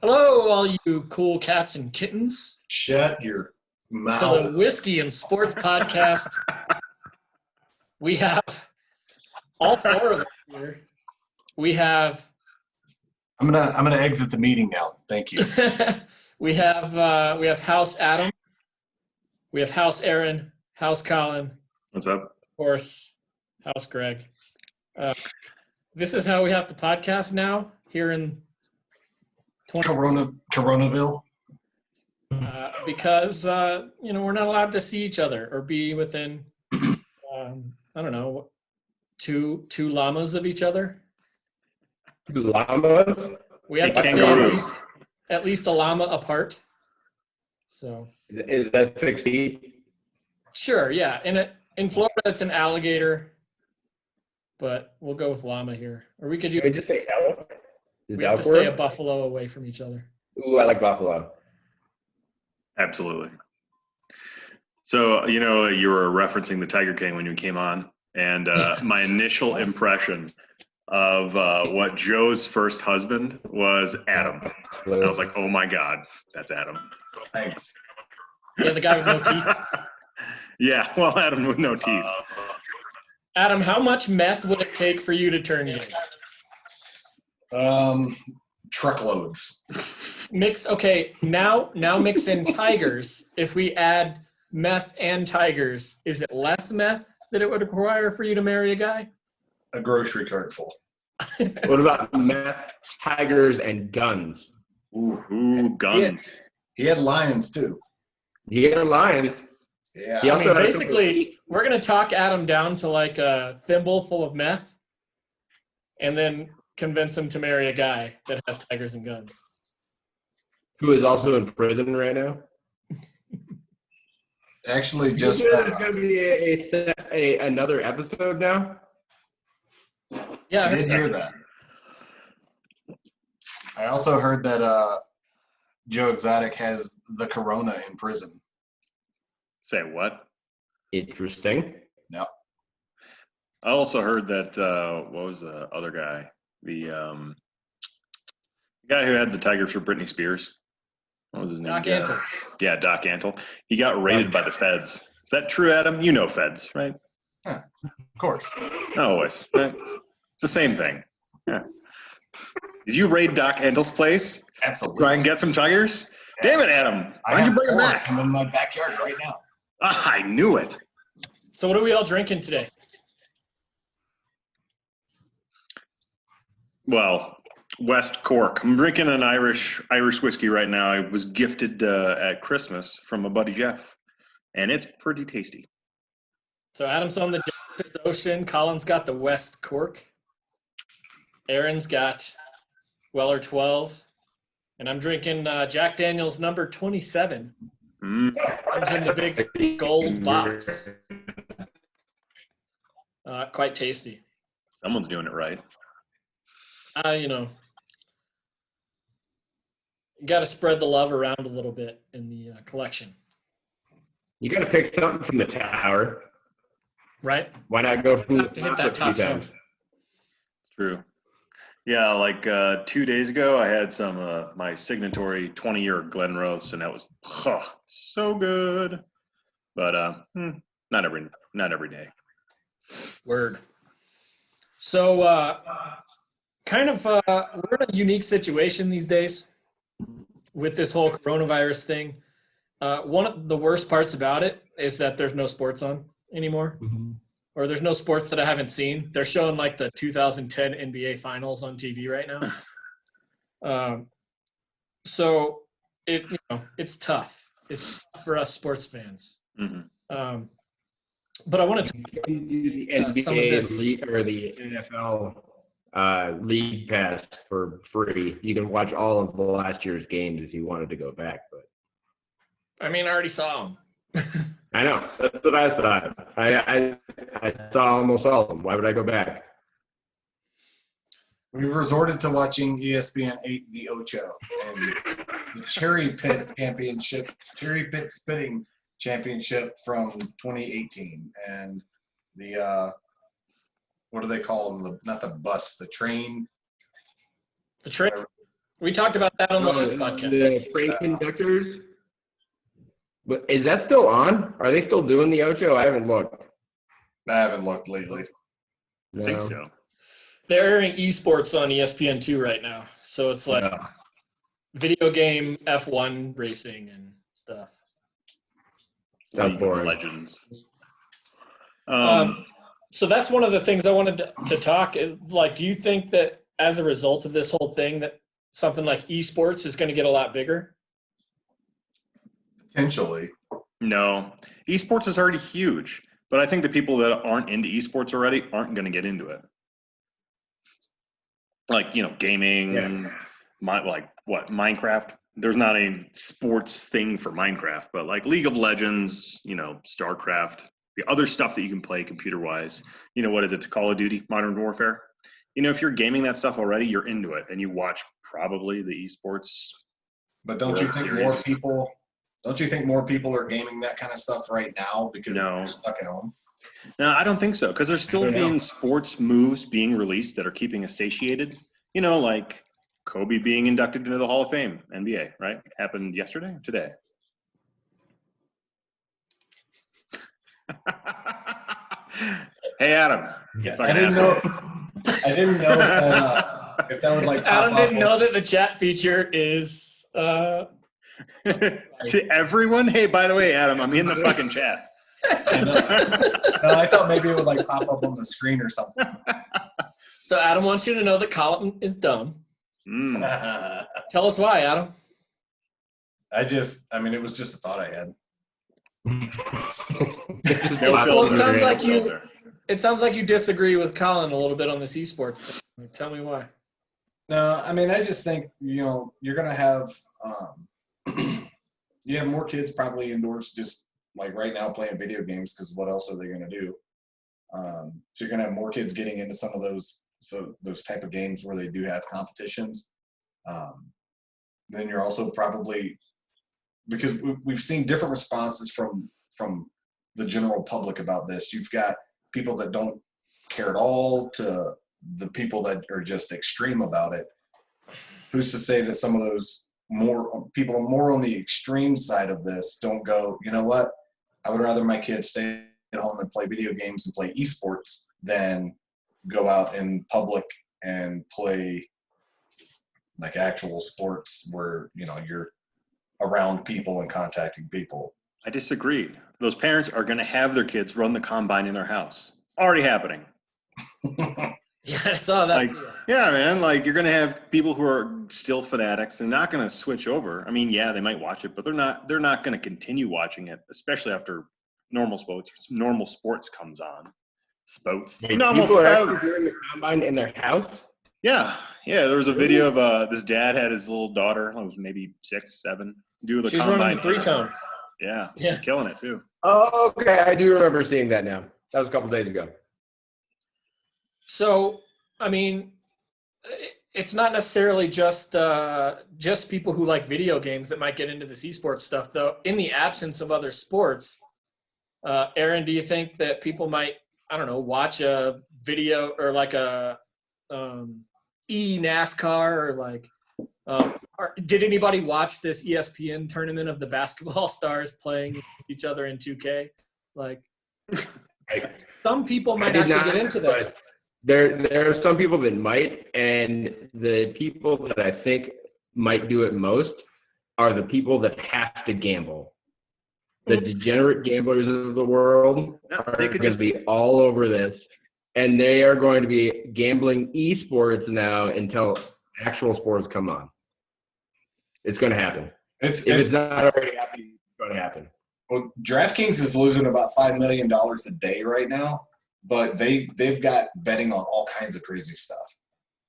Hello, all you cool cats and kittens, Shut your to the mouth. Whiskey and Sports Podcast. We have all four of us here. We have I'm gonna exit the meeting now. Thank you. we have House Adam, we have House Aaron, House Colin, What's up? of course, House Greg. This is how we have to podcast now here in Coronaville. because we're not allowed to see each other or be within I don't know, two llamas of each other. Llamas? We have to stay at least a llama apart. So Is that 6 feet? sure, yeah. In Florida it's an alligator, but we'll go with llama here. Or we could use Can we just say elk? Is we have to elk stay a word? buffalo away from each other. Ooh, I like buffalo. Absolutely. So, you were referencing the Tiger King when you came on, and my initial impression of what Joe's first husband was Adam. And I was like, oh my God, that's Adam. Thanks. Yeah, the guy with no teeth. Yeah, well, Adam with no teeth. Adam, how much meth would it take for you to turn gay? Truckloads. Now mix in tigers. If we add meth and tigers, is it less meth that it would require for you to marry a guy? A grocery cart full. What about meth, tigers, and guns? Ooh, guns. He had lions too. He had a lion. Yeah. He I also mean, had basically, we're going to talk Adam down to like a thimble full of meth and then convince him to marry a guy that has tigers and guns. who is also in prison right now. Actually, just There's going to be another episode now. Yeah, I did hear that. I also heard that Joe Exotic has the corona in prison. Say what? Interesting. No. I also heard that, what was the other guy? The guy who had the Tigers for Britney Spears. What was his name? Doc Antle. Yeah, Doc Antle. He got raided by the feds. Is that true, Adam? You know feds, right? Of course. Not always. Right? It's the same thing. Yeah. Did you raid Doc Antle's place? Absolutely. Try and get some tigers? Damn it, Adam. Why'd you bring him back? I'm in my backyard right now. Ah, I knew it. So what are we all drinking today? Well, West Cork. I'm drinking an Irish whiskey right now. I was gifted at Christmas from a buddy Jeff, and it's pretty tasty. So Adam's on the Pacific Ocean. Colin's got the West Cork. Aaron's got Weller 12. And I'm drinking Jack Daniel's number 27. Mm. Comes in the big gold box. Quite tasty. Someone's doing it right. Got to spread the love around a little bit in the collection. You got to pick something from the tower. Right? Why not go from Have to hit that top zone. True. Yeah, like 2 days ago, I had some my signatory 20-year Glenrose, and that was so good. But not every day. Word. So we're in a unique situation these days with this whole coronavirus thing. One of the worst parts about it is that there's no sports on anymore. Mm-hmm. Or there's no sports that I haven't seen. They're showing like the 2010 NBA Finals on TV right now. So it's tough. It's tough for us sports fans. Mm-hmm. But I want to talk the about some of this. NBA or the NFL League Pass for free. You can watch all of the last year's games if you wanted to go back. But I mean, I already saw them. I know. That's what I thought. I saw almost all of them. Why would I go back? We've resorted to watching ESPN 8 The Ocho and the Cherry Pit Spitting Championship from 2018. And the, what do they call them? Not the bus, the train. The train. We talked about that on the last podcast. The train conductors. But is that still on? Are they still doing the Ocho? I haven't looked. I haven't looked lately. I think so. They're airing esports on ESPN2 right now. So it's like video game F1 racing and stuff. Sounds boring. Legends. So that's one of the things I wanted to talk is, like, do you think that as a result of this whole thing that something like esports is going to get a lot bigger? Potentially. No. Esports is already huge, but I think the people that aren't into esports already aren't going to get into it. Like, gaming, Minecraft. There's not a sports thing for Minecraft, but like League of Legends, StarCraft, the other stuff that you can play computer-wise. What is it? Call of Duty, Modern Warfare. If you're gaming that stuff already, you're into it, and you watch probably the esports. But don't you think more people? Don't you think more people are gaming that kind of stuff right now because they're stuck at home? No, I don't think so, because there's still being sports moves being released that are keeping us satiated. Like Kobe being inducted into the Hall of Fame, NBA, right? Happened yesterday or today? Hey, Adam. I didn't know if that would like pop Adam didn't up. know that the chat feature is To everyone, hey, by the way, Adam, I'm in the fucking chat. No, I thought maybe it would like pop up on the screen or something. So Adam wants you to know that Colin is dumb. Tell us why, Adam. It was just a thought I had. It sounds like you disagree with Colin a little bit on this esports thing. Tell me why. No, I just think, you're going to have you have more kids probably indoors just like right now playing video games because what else are they going to do? So you're going to have more kids getting into some of those type of games where they do have competitions. Then you're also probably, because we've seen different responses from the general public about this. You've got people that don't care at all to the people that are just extreme about it. Who's to say that some of those people more on the extreme side of this don't go, you know what? I would rather my kids stay at home and play video games and play esports than go out in public and play like actual sports where, you're around people and contacting people. I disagree. Those parents are going to have their kids run the combine in their house. Already happening. Yeah, I saw that. Yeah, man. Like, you're going to have people who are still fanatics. They're not going to switch over. I mean, yeah, they might watch it, but they're not going to continue watching it, especially after normal sports comes on. Normal people sports. are actually doing the combine in their house? Yeah. There was a video of this dad had his little daughter, who was maybe 6, 7, do the She's combine. running the 3-cone. Yeah. She's killing it too. Oh, okay. I do remember seeing that now. That was a couple days ago. So, it's not necessarily just people who like video games that might get into this esports stuff, though. In the absence of other sports, Aaron, do you think that people might, watch a video or like a NASCAR or like, did anybody watch this ESPN tournament of the basketball stars playing against each other in 2K? Like, some people might actually get into that. There are some people that might, and the people that I think might do it most are the people that have to gamble. The degenerate gamblers of the world are going to be all over this, and they are going to be gambling esports now until actual sports come on. It's going to happen. If it's not already happening, it's going to happen. Well, DraftKings is losing about $5 million a day right now, but they've got betting on all kinds of crazy stuff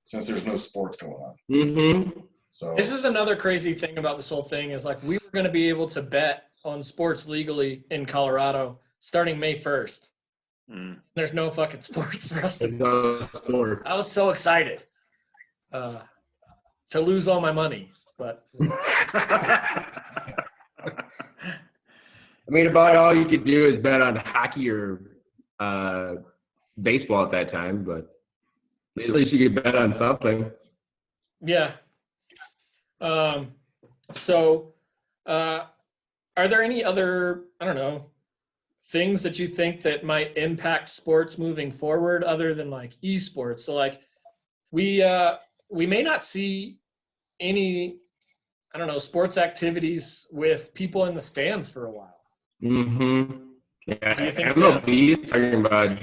since there's no sports going on. Mm-hmm. So this is another crazy thing about this whole thing is like we were going to be able to bet on sports legally in Colorado starting May 1st. There's no fucking sports for us. I was so excited to lose all my money, but about all you could do is bet on hockey or baseball at that time, but at least you could bet on something. Yeah. So, are there any other, I don't know, things that you think that might impact sports moving forward other than like esports? So like we may not see any, I don't know, sports activities with people in the stands for a while. Mm-hmm. Yeah, Do you think MLB is talking about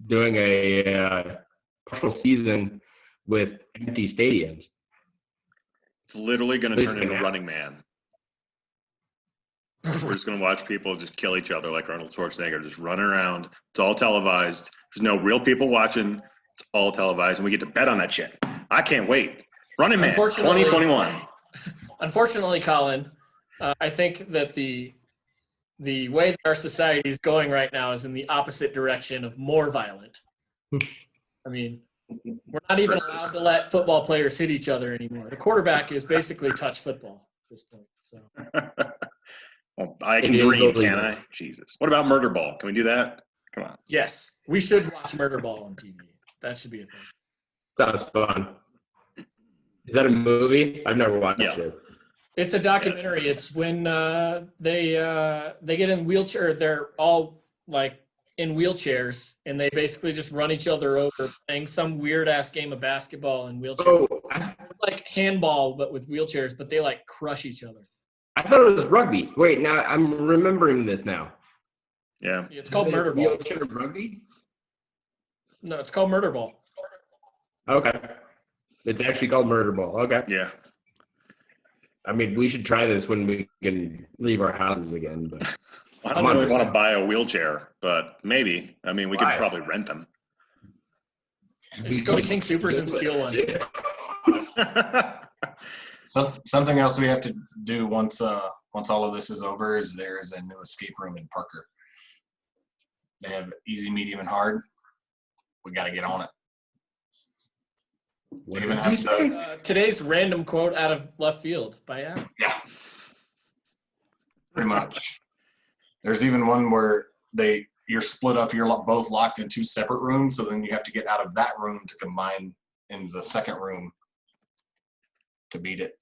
doing a partial season with empty stadiums. It's literally going to turn into Running Man. We're just going to watch people just kill each other like Arnold Schwarzenegger, just run around. It's all televised. There's no real people watching. It's all televised, and we get to bet on that shit. I can't wait. Running Man 2021. Unfortunately, Colin, I think that the way that our society is going right now is in the opposite direction of more violent. I mean, we're not even allowed to let football players hit each other anymore. The quarterback is basically touch football at this point. So. Well, I can dream, can't I? Jesus. What about Murder Ball? Can we do that? Come on. Yes, we should watch Murder Ball on TV. That should be a thing. Sounds fun. Is that a movie? I've never watched it. It's a documentary. It's when they get in wheelchair. They're all like in wheelchairs, and they basically just run each other over, playing some weird ass game of basketball in wheelchairs. Oh, it's like handball, but with wheelchairs. But they like crush each other. I thought it was rugby. Wait, now I'm remembering this now. Yeah. It's called Murder Ball. Wheelchair rugby? No, it's called Murder Ball. Okay. It's actually called Murder Ball. Okay. Yeah. I mean, we should try this when we can leave our houses again. But I don't really want to buy a wheelchair, but maybe. I mean, we could probably rent them. Just go to King Supers and steal one. Something else we have to do once all of this is over is there is a new escape room in Parker. They have easy, medium, and hard. We got to get on it. They even have today's random quote out of left field by Adam. Yeah, pretty much. There's even one where you're split up. You're both locked in two separate rooms, so then you have to get out of that room to combine in the second room to beat it.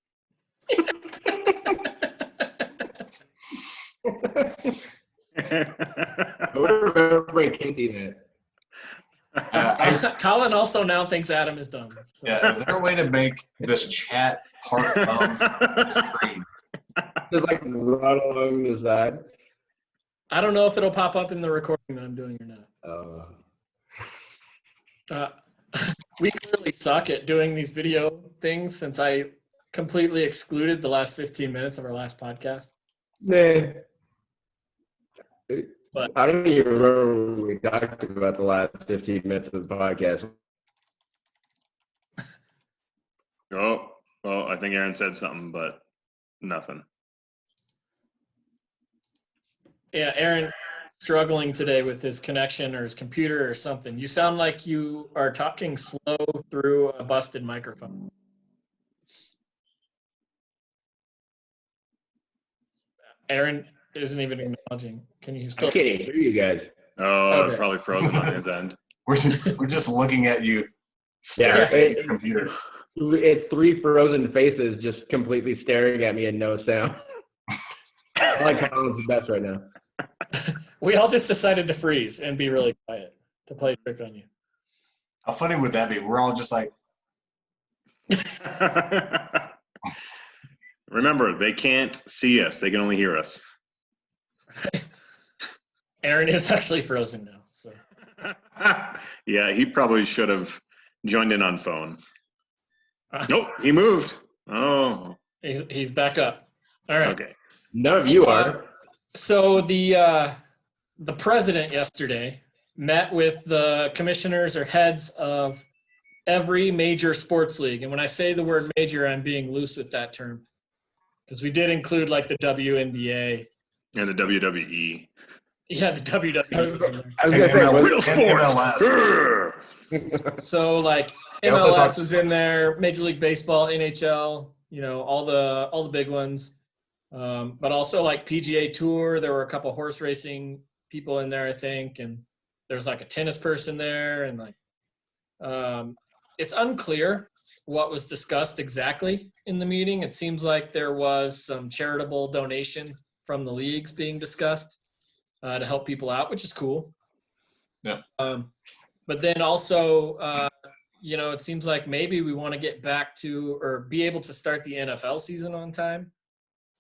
I would remember I can't do that. Colin also now thinks Adam is dumb. So. Yeah, is there a way to make this chat part of the screen? Just like run along the side. I don't know if it'll pop up in the recording that I'm doing or not. We clearly suck at doing these video things since I completely excluded the last 15 minutes of our last podcast. Nah. But I don't even remember when we talked about the last 15 minutes of the podcast. Oh, well, I think Aaron said something, but nothing. yeah, Aaron struggling today with his connection or his computer or something. You sound like you are talking slow through a busted microphone. Aaron isn't even acknowledging. Can you still? I can't hear you guys. Oh, Okay. probably frozen on his end. We're just looking at you staring at your computer. It's three frozen faces just completely staring at me and no sound. I like Colin's the best right now. We all just decided to freeze and be really quiet to play a trick on you. How funny would that be? We're all just like, Remember, they can't see us. They can only hear us. Aaron is actually frozen now. So Yeah, he probably should have joined in on phone. Nope, he moved. Oh, he's back up. All right. okay. None of you are. So the president yesterday met with the commissioners or heads of every major sports league. And when I say the word major, I'm being loose with that term because we did include like the WNBA. And the WWE. Yeah, the WWE. was in there. I was going to say, Real sports. MLS. So like They also MLS talked- was in there, Major League Baseball, NHL, all the big ones. But also like PGA Tour, there were a couple horse racing people in there, I think, and there's like a tennis person there, and like it's unclear what was discussed exactly in the meeting. It seems like there was some charitable donations from the leagues being discussed to help people out, which is cool. Yeah. But then also, it seems like maybe we want to get back to or be able to start the NFL season on time.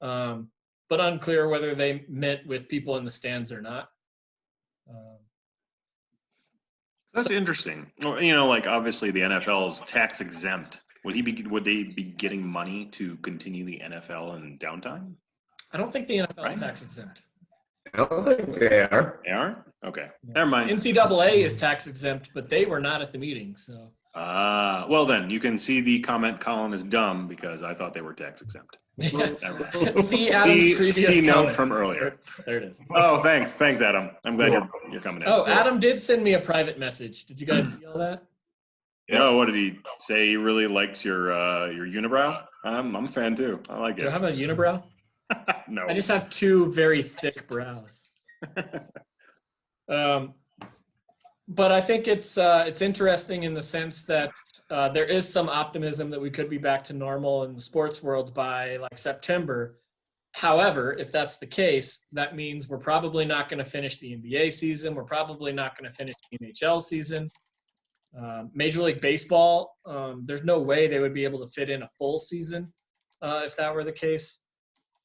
But unclear whether they met with people in the stands or not. That's interesting. Well, like obviously the NFL is tax exempt. Would they be getting money to continue the NFL in downtime? I don't think the NFL is Right. tax exempt. I don't think they are. They are? Okay. Never mind. NCAA is tax exempt, but they were not at the meeting. So. Well then, you can see the comment column is dumb because I thought they were tax exempt. Yeah. Never mind. See Adam's previous See note comment. from earlier. There it is. Oh, thanks, Adam. I'm glad you're coming in. Oh, Adam did send me a private message. Did you guys see all that? No, what did he say? He really likes your unibrow. I'm a fan too. I like Do I it. have a unibrow? No. I just have two very thick brows. But I think it's interesting in the sense that there is some optimism that we could be back to normal in the sports world by like September. However, if that's the case, that means we're probably not going to finish the NBA season. We're probably not going to finish the NHL season. Major League Baseball, there's no way they would be able to fit in a full season if that were the case.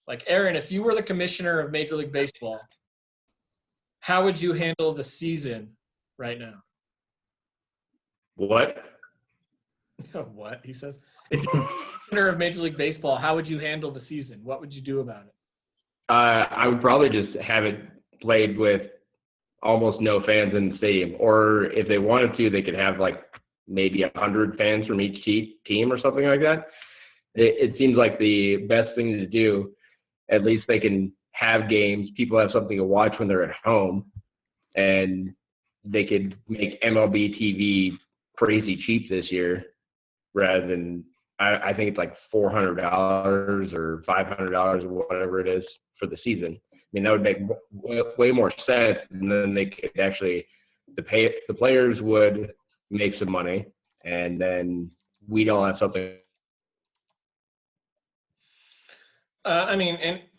Like, Aaron, if you were the commissioner of Major League Baseball, how would you handle the season right now? What? What? He says. If you're the commissioner of Major League Baseball, how would you handle the season? What would you do about it? I would probably just have it played with almost no fans in the stadium. Or if they wanted to, they could have like maybe 100 fans from each team or something like that. It seems like the best thing to do. At least they can have games. People have something to watch when they're at home. And they could make MLB TV crazy cheap this year rather than, I think it's like $400 or $500 or whatever it is for the season. I mean, that would make way more sense. And then they could actually, the players would make some money, and then we'd all have something.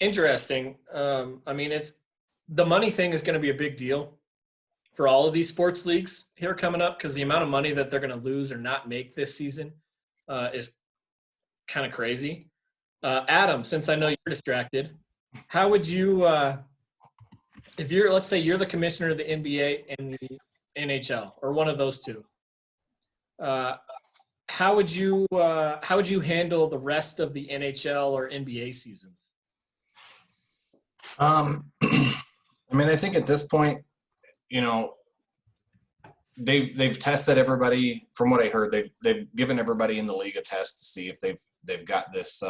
Interesting. It's the money thing is going to be a big deal for all of these sports leagues here coming up because the amount of money that they're going to lose or not make this season is kind of crazy. Adam, since I know you're distracted, how would you, let's say you're the commissioner of the NBA and the NHL or one of those two, how would you handle the rest of the NHL or NBA seasons? I think at this point, they've tested everybody. From what I heard, they've given everybody in the league a test to see if they've got this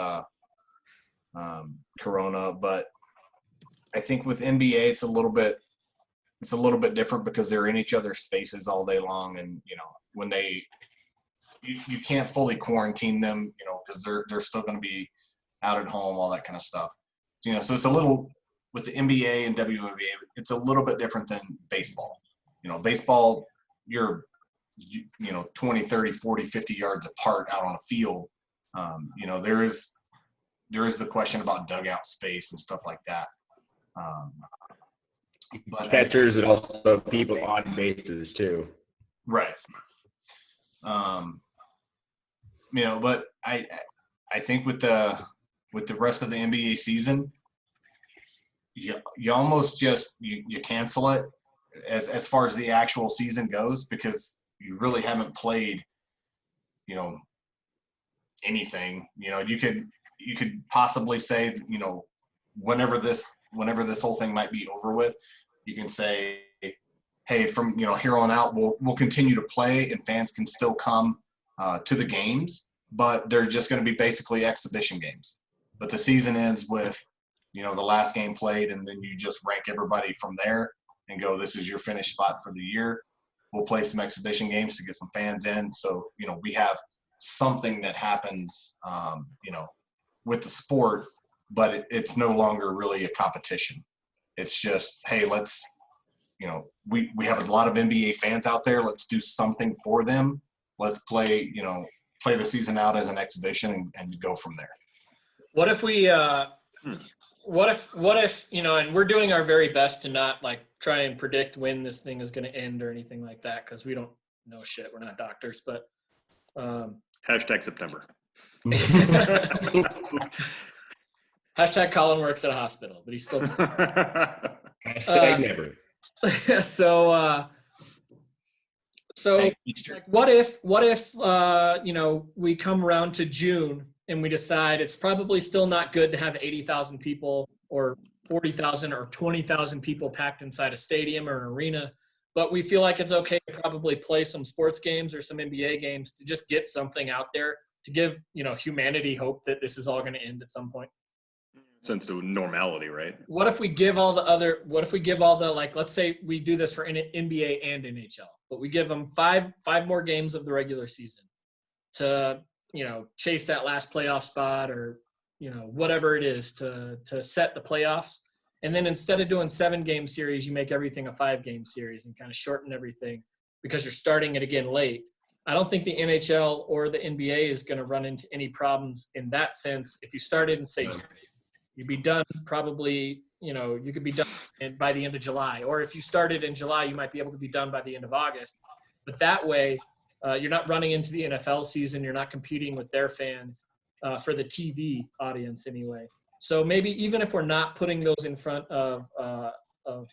corona. But I think with NBA, it's a little bit different because they're in each other's faces all day long, and when you can't fully quarantine them, because they're still going to be out at home, all that kind of stuff. So it's a little with the NBA and WNBA, it's a little bit different than baseball. Baseball, you're 20, 30, 40, 50 yards apart out on a field. There is the question about dugout space and stuff like that. But Catchers and also people on bases too. Right. But I think with the rest of the NBA season, you almost just you cancel it as far as the actual season goes, because you really haven't played anything. You could possibly say, whenever this whole thing might be over with, you can say, hey, from here on out, we'll continue to play and fans can still come to the games, but they're just going to be basically exhibition games. But the season ends with the last game played, and then you just rank everybody from there and go, this is your finished spot for the year. We'll play some exhibition games to get some fans in. So, we have something that happens, with the sport, but it's no longer really a competition. It's just, hey, let's, we have a lot of NBA fans out there. Let's do something for them. Let's play, play the season out as an exhibition and go from there. What if we what if and we're doing our very best to not like try and predict when this thing is going to end or anything like that, because we don't know shit, we're not doctors, but Hashtag September. hashtag Colin works at a hospital, but he's still Hashtag never. So Easter. like what if we come around to June and we decide it's probably still not good to have 80,000 people or 40,000 or 20,000 people packed inside a stadium or an arena, but we feel like it's okay to probably play some sports games or some NBA games to just get something out there to give, humanity hope that this is all going to end at some point. Sense to normality, right? What if we give all the like, let's say we do this for NBA and NHL, but we give them five more games of the regular season to, chase that last playoff spot or, whatever it is to set the playoffs. And then instead of doing 7-game series, you make everything a 5-game series and kind of shorten everything because you're starting it again late. I don't think the NHL or the NBA is going to run into any problems in that sense. If you started in, say, you'd be done probably, you could be done by the end of July. Or if you started in July, you might be able to be done by the end of August. But that way, you're not running into the NFL season. You're not competing with their fans for the TV audience anyway. So maybe even if we're not putting those in front of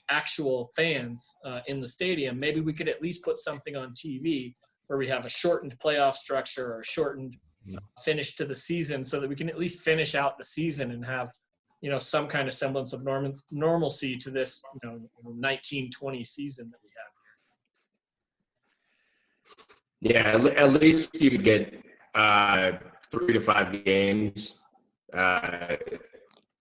actual fans in the stadium, maybe we could at least put something on TV where we have a shortened playoff structure or a shortened finish to the season so that we can at least finish out the season and have some kind of semblance of normalcy to this 1920 season that we have. Yeah, at least you could get 3 to 5 games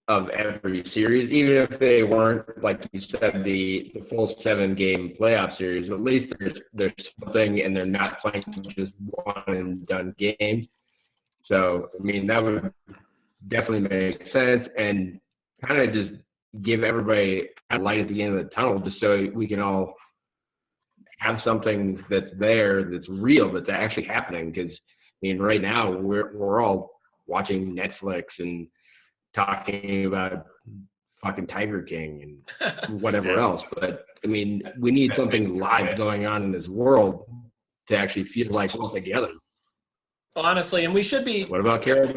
of every series, even if they weren't, like you said, the full 7-game playoff series. At least there's something, and they're not playing just one and done games. So I mean, that would definitely make sense, and kind of just give everybody a light at the end of the tunnel, just so we can all have something that's there, that's real, that's actually happening. Because I mean, right now we're all watching Netflix and talking about fucking Tiger King and whatever else. But I mean, we need something live going on in this world to actually feel like we're together. Honestly, and we should be. What about Carol?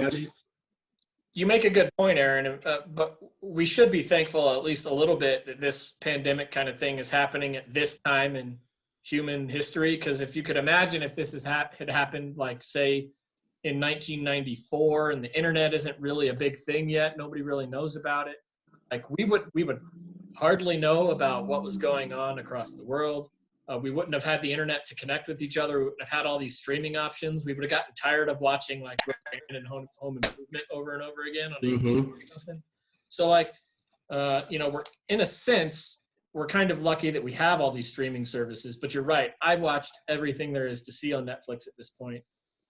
You make a good point, Aaron, but we should be thankful at least a little bit that this pandemic kind of thing is happening at this time in human history. Because if you could imagine if this had happened, like, say, in 1994 and the internet isn't really a big thing yet, nobody really knows about it, like we would hardly know about what was going on across the world. We wouldn't have had the internet to connect with each other. We wouldn't have had all these streaming options. We would have gotten tired of watching like and Home Improvement over and over again on ABC or something. So like, we're in a sense, we're kind of lucky that we have all these streaming services. But you're right. I've watched everything there is to see on Netflix at this point.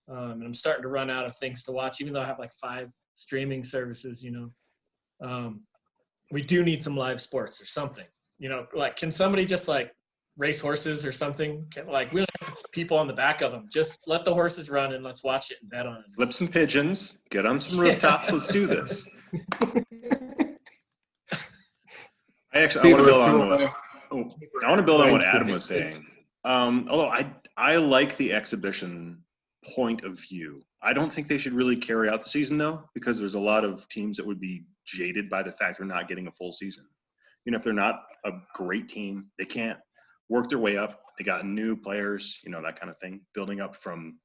And I'm starting to run out of things to watch, even though I have like 5 streaming services, we do need some live sports or something, like, can somebody just like race horses or something? We don't have to put people on the back of them. Just let the horses run and let's watch it and bet on it. Flip some pigeons, get on some rooftops. Let's do this. I want to build on what Adam was saying. Although I like the exhibition point of view. I don't think they should really carry out the season though, because there's a lot of teams that would be jaded by the fact they're not getting a full season. If they're not a great team, they can't work their way up. They got new players, that kind of thing, building up from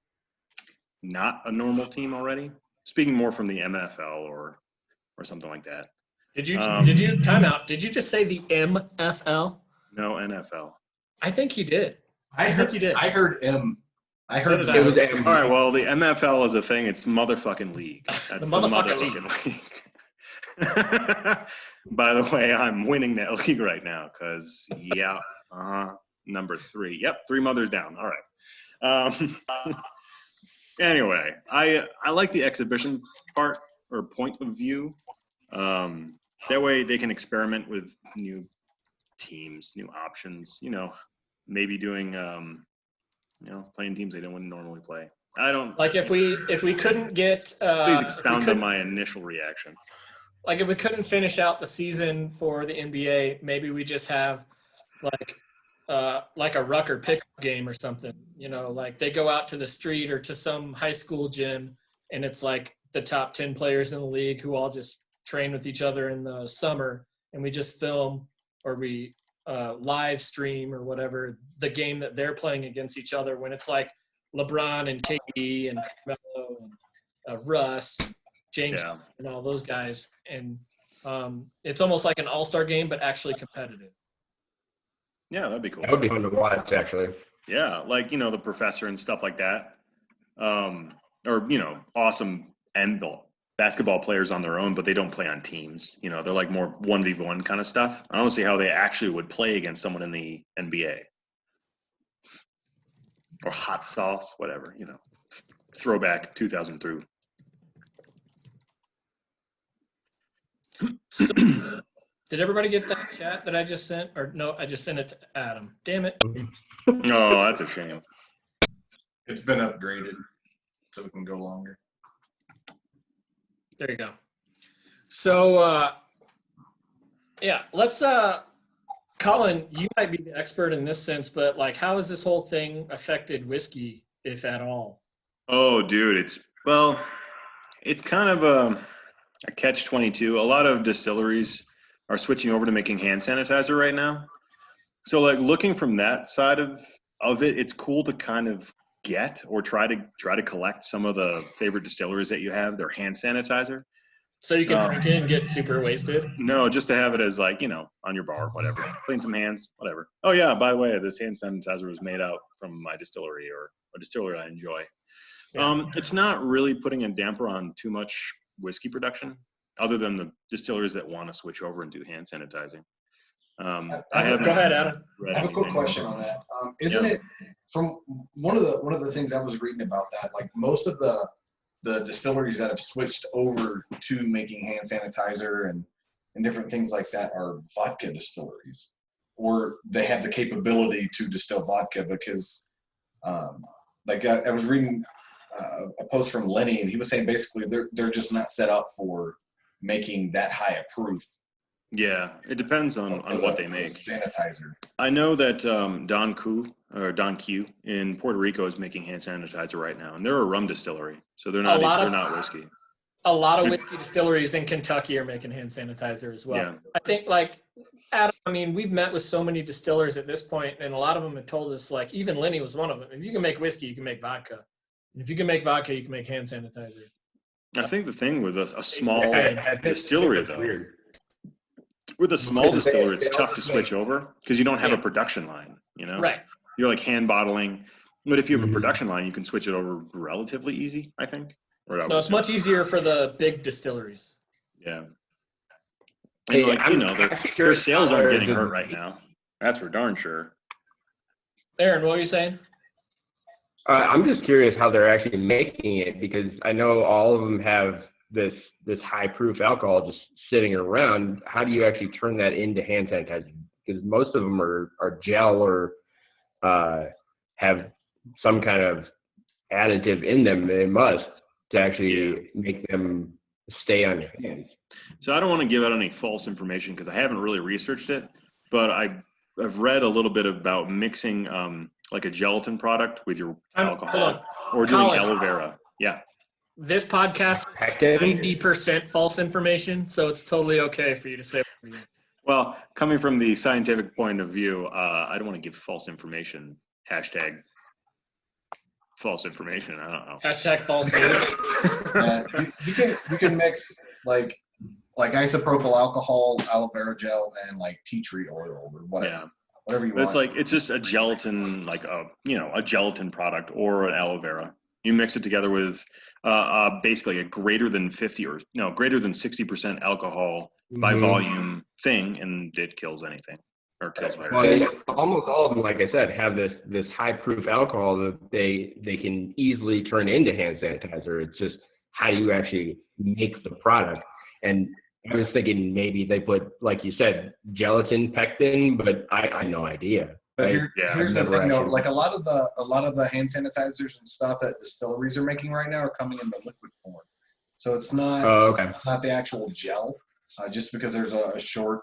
not a normal team already. Speaking more from the MFL or something like that. Did you time out? Did you just say the MFL? No, NFL. I think you did. I think you did. I heard M. I heard So did that. I. It was M. All right, well, the MFL is a thing. It's motherfucking league. That's The motherfucking league. By the way, I'm winning that league right now because, number 3. Yep, 3 mothers down. All right. Anyway, I like the exhibition part or point of view. That way they can experiment with new teams, new options, maybe doing, playing teams they don't normally play. I don't. Like if we couldn't get Please if we expound on couldn't, my initial reaction. like if we couldn't finish out the season for the NBA, maybe we just have like a Rucker pickup game or something. You know, like they go out to the street or to some high school gym, and it's like the top 10 players in the league who all just train with each other in the summer, and we just film or we live stream or whatever the game that they're playing against each other, when it's like LeBron and KD and Carmelo and Russ, James, Yeah. and all those guys. And it's almost like an all-star game, but actually competitive. Yeah, that'd be cool. That would be fun to watch, actually. Yeah, like the professor and stuff like that, or awesome basketball players on their own, but they don't play on teams. They're like more 1v1 kind of stuff. I don't see how they actually would play against someone in the NBA or hot sauce, whatever. Throwback 2000 through. So, did everybody get that chat that I just sent? Or no, I just sent it to Adam. Damn it. Oh, that's a shame. It's been upgraded so we can go longer. There you go. So, yeah, let's, Colin, you might be the expert in this sense, but like, how has this whole thing affected whiskey, if at all? Oh, dude, it's kind of a catch-22. A lot of distilleries are switching over to making hand sanitizer right now. So like looking from that side of it, it's cool to kind of get or try to collect some of the favorite distilleries that you have, their hand sanitizer. So you can drink it and get super wasted? No, just to have it as like, on your bar, whatever. Clean some hands, whatever. Oh yeah, by the way, this hand sanitizer was made out from my distillery or a distillery I enjoy. Yeah. It's not really putting a damper on too much whiskey production, other than the distilleries that want to switch over and do hand sanitizing. Go ahead, Adam. I have a quick question on that. Isn't it from one of the things I was reading about that, like most of the distilleries that have switched over to making hand sanitizer and different things like that are vodka distilleries, or they have the capability to distill vodka because like I was reading a post from Lenny, and he was saying basically they're just not set up for making that high a proof. Yeah, it depends on what they make. Sanitizer. I know that Don Q in Puerto Rico is making hand sanitizer right now, and they're a rum distillery, so they're not whiskey. A lot of whiskey distilleries in Kentucky are making hand sanitizer as well. Yeah. I think, like, Adam, I mean, we've met with so many distillers at this point, and a lot of them have told us, like, even Lenny was one of them. If you can make whiskey, you can make vodka. And if you can make vodka, you can make hand sanitizer. I think the thing with a small I think distillery, it's though, weird. with a small distillery, it's tough to switch over because you don't have a production line, Right. You're like hand bottling. But if you have a production line, you can switch it over relatively easy, I think. No, it's much easier for the big distilleries. Yeah. Hey, And their sales aren't getting hurt right now. That's for darn sure. Aaron, what were you saying? I'm just curious how they're actually making it, because I know all of them have this high proof alcohol just sitting around. How do you actually turn that into hand sanitizer? Because most of them are gel or have some kind of additive in them. They must to actually make them stay on your hands. So I don't want to give out any false information because I haven't really researched it, but I've read a little bit about mixing like a gelatin product with your alcohol or doing Colin, aloe vera. Yeah. This podcast is 90% false information, so it's totally okay for you to say whatever you want. Well, coming from the scientific point of view, I don't want to give false information. Hashtag false information. I don't know. Hashtag false news. You can mix like isopropyl alcohol, aloe vera gel, and like tea tree oil or whatever. Yeah. Whatever you But want. it's just a gelatin, like a gelatin product or an aloe vera. You mix it together with basically a greater than 60% alcohol by volume thing, and it kills anything or kills virus. Well, almost all of them, like I said, have this high proof alcohol that they can easily turn into hand sanitizer. It's just how do you actually make the product? And I was thinking maybe they put, like you said, gelatin, pectin, but I had no idea. But Yeah, here's the never thing, though. actually- Like a lot of the hand sanitizers and stuff that distilleries are making right now are coming in the liquid form. So it's not Okay. the actual gel, just because there's a short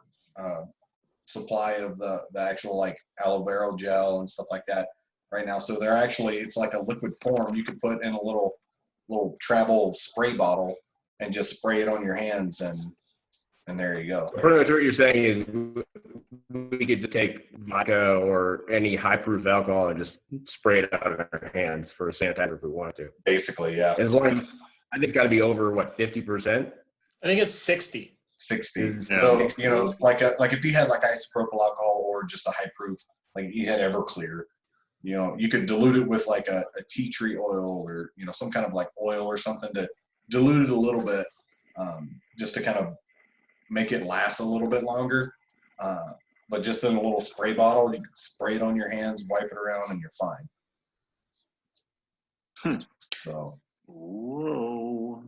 supply of the actual like aloe vera gel and stuff like that right now. So they're actually, it's like a liquid form you could put in a little travel spray bottle and just spray it on your hands, and there you go. Pretty much what you're saying is we could just take vodka or any high-proof alcohol and just spray it out of our hands for a sanitizer if we want to. Basically, yeah. As long as, I think it's got to be over, what, 50%? I think it's 60. 60. Yeah. So, you know, like if you had like isopropyl alcohol or just a high proof, like you had Everclear, you know, you could dilute it with like a tea tree oil or, you know, some kind of like oil or something to dilute it a little bit, just to kind of make it last a little bit longer. But just in a little spray bottle, you can spray it on your hands, wipe it around, and you're fine. So, Whoa.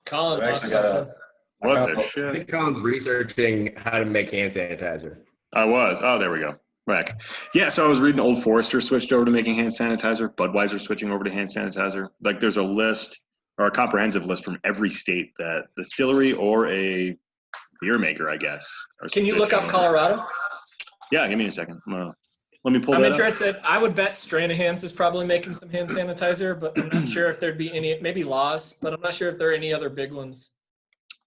Colin So I lost actually got a- something. I What found the a- I shit? think Colin's researching how to make hand sanitizer. I was. Oh, there we go. Back. Yeah, so I was reading Old Forester switched over to making hand sanitizer. Budweiser switching over to hand sanitizer. Like there's a list or a comprehensive list from every state that distillery or a beer maker, I guess. are Can you look up switching. Colorado? Yeah, give me a second. Let me pull I'm that up. interested. I would bet Stranahan's is probably making some hand sanitizer, but I'm not sure if there'd be any, maybe Laws, but I'm not sure if there are any other big ones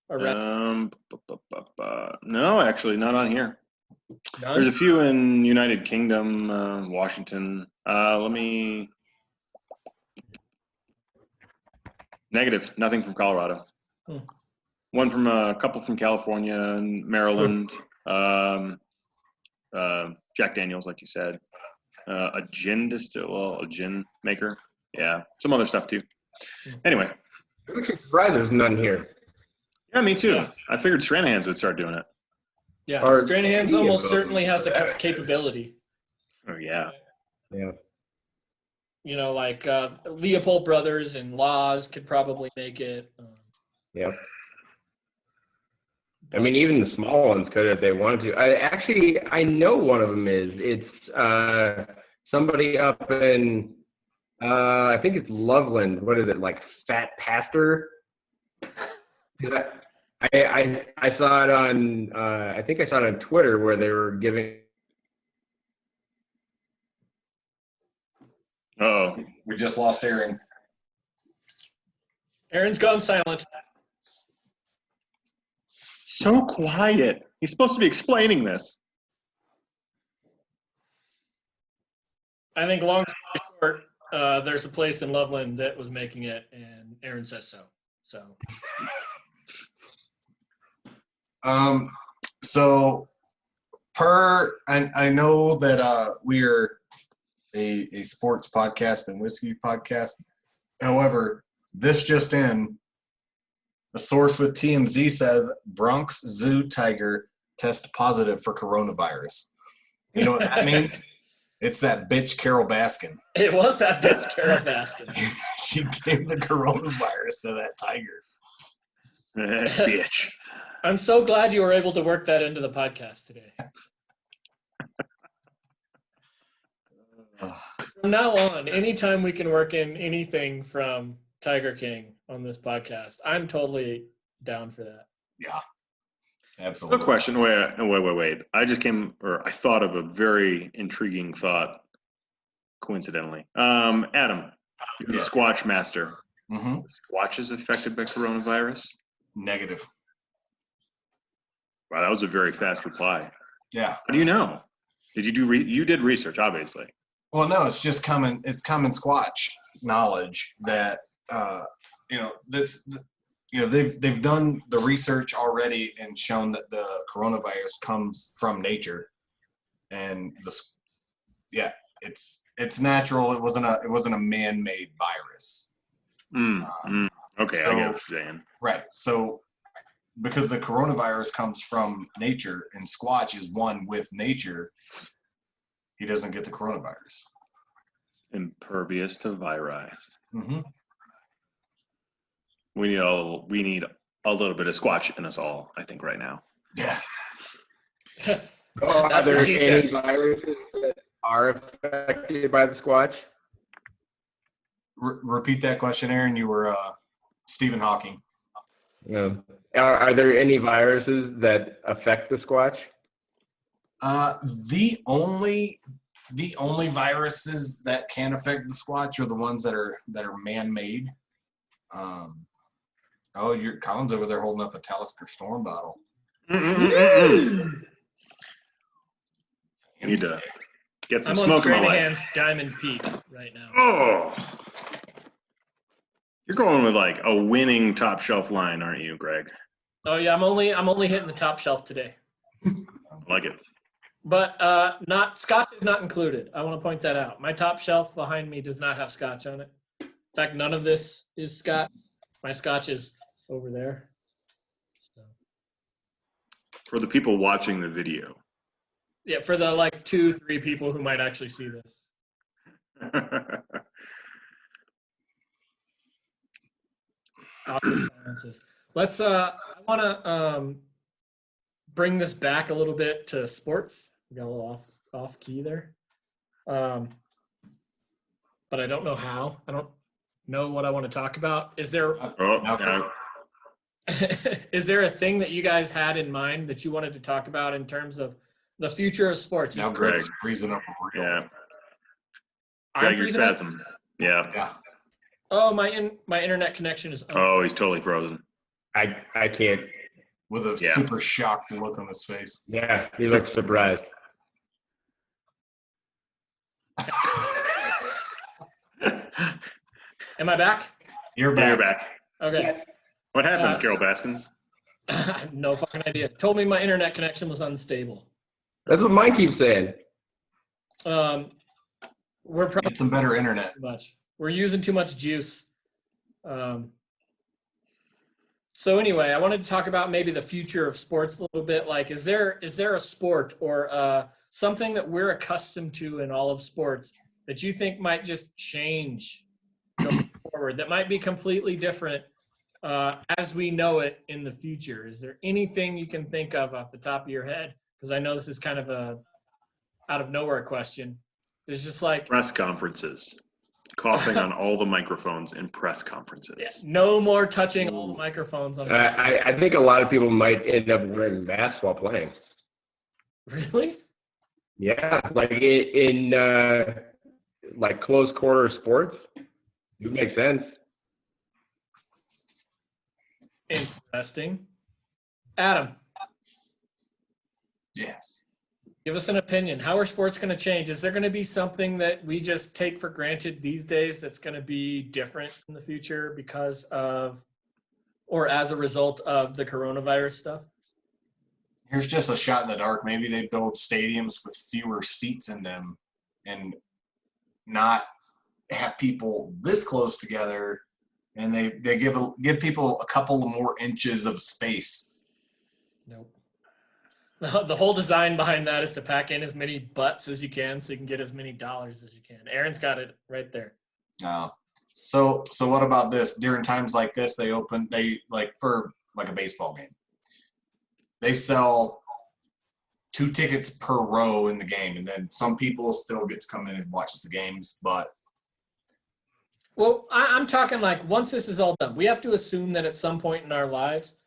around. No, actually, not on here. None? There's a few in United Kingdom, Washington. Let me. Negative. Nothing from Colorado. Hmm. One from a couple from California and Maryland. Jack Daniels, like you said. A gin a gin maker. Yeah, some other stuff too. Anyway, I'm actually surprised there's none here. yeah, me too. Yeah. I figured Stranahan's would start doing it. Yeah, Or Stranahan's any of almost them, certainly has for the that. capability. Oh yeah. Yeah. You know, like Leopold Brothers and Laws could probably make it. Yeah. I mean, even the small ones could if they wanted to. I know one of them is. It's somebody up in, I think it's Loveland. What is it, like Fat Pastor? I saw it on, I think I saw it on Twitter where they were giving. Oh, we just lost Aaron. Aaron's gone silent. so quiet. He's supposed to be explaining this. I think long story short, there's a place in Loveland that was making it, and Aaron says so. So So I know that we're a sports podcast and whiskey podcast. However, this just in, a source with TMZ says Bronx Zoo tiger test positive for coronavirus. You know what that means? It's that bitch Carol Baskin. it was that bitch Carol Baskin. She gave the coronavirus to that tiger. Bitch. I'm so glad you were able to work that into the podcast today. From now on, anytime we can work in anything from Tiger King on this podcast, I'm totally down for that. Yeah, No absolutely. question. Wait. I thought of a very intriguing thought, coincidentally. Adam, you're the Yeah. Squatch master. Mm-hmm. Squatch is affected by coronavirus? Negative. Wow, that was a very fast reply. Yeah. How do you know? Did you do you did research, obviously. Well, no, it's just common. It's common Squatch knowledge that they've done the research already and shown that the coronavirus comes from nature, and it's natural. It wasn't a man-made virus. Okay, I get what you're saying. Right. So because the coronavirus comes from nature and Squatch is one with nature, he doesn't get the coronavirus. Impervious to viri. Mm-hmm. We need a little bit of Squatch in us all, I think, right now. Yeah. Are That's there what she any said. viruses that are affected by the Squatch? Repeat that question, Aaron. You were Stephen Hawking. Are there any viruses that affect the Squatch? The only viruses that can affect the Squatch are the ones that are man-made. Your Colin's over there holding up a Talisker Storm bottle. Need to get some I'm on smoke in my life. Stranahan's Diamond Peak right now. Oh, you're going with like a winning top shelf line, aren't you, Greg? Oh yeah, I'm only hitting the top shelf today. I like it. But not Scotch is not included. I want to point that out. My top shelf behind me does not have Scotch on it. In fact, none of this is Scotch. My Scotch is over there. So. For the people watching the video. Yeah, for the like 2-3 people who might actually see this. Let's I want to bring this back a little bit to sports. We got a little off key there. But I don't know how. I don't know what I want to talk about. Is there is there a thing that you guys had in mind that you wanted to talk about in terms of the future of sports? Now Greg's freezing up real. Yeah. I'm Greg, you're freezing up? spasm. Yeah. Yeah. Oh, my internet connection is up. Oh, he's totally frozen. I can't. With a super shocked look on his face. Yeah, he looks surprised. Am I back? You're Yeah, back. you're back. Okay. What happened, Carol Baskins? No fucking idea. Told me my internet connection was unstable. That's what mine keeps saying. We're probably Get some better internet. too much. We're using too much juice. So anyway, I wanted to talk about maybe the future of sports a little bit. Like, is there a sport or something that we're accustomed to in all of sports that you think might just change going forward, that might be completely different as we know it in the future? Is there anything you can think of off the top of your head? Because I know this is kind of a out of nowhere question. There's just like Press conferences. Coughing on all the microphones in press conferences. yeah, no more touching all the microphones. On I think a lot of people might end up wearing masks while playing. Really? Yeah, like in like close quarter sports, it would make sense. Interesting. Adam, Yes. give us an opinion. How are sports going to change? Is there going to be something that we just take for granted these days that's going to be different in the future because of or as a result of the coronavirus stuff? Here's just a shot in the dark. Maybe they build stadiums with fewer seats in them and not have people this close together, and they give people a couple more inches of space. Nope. The whole design behind that is to pack in as many butts as you can so you can get as many dollars as you can. Aaron's got it right there. So what about this? During times like this, they like for like a baseball game. They sell 2 tickets per row in the game, and then some people still get to come in and watch the games. But well, I'm talking like once this is all done, we have to assume that at some point in our lives,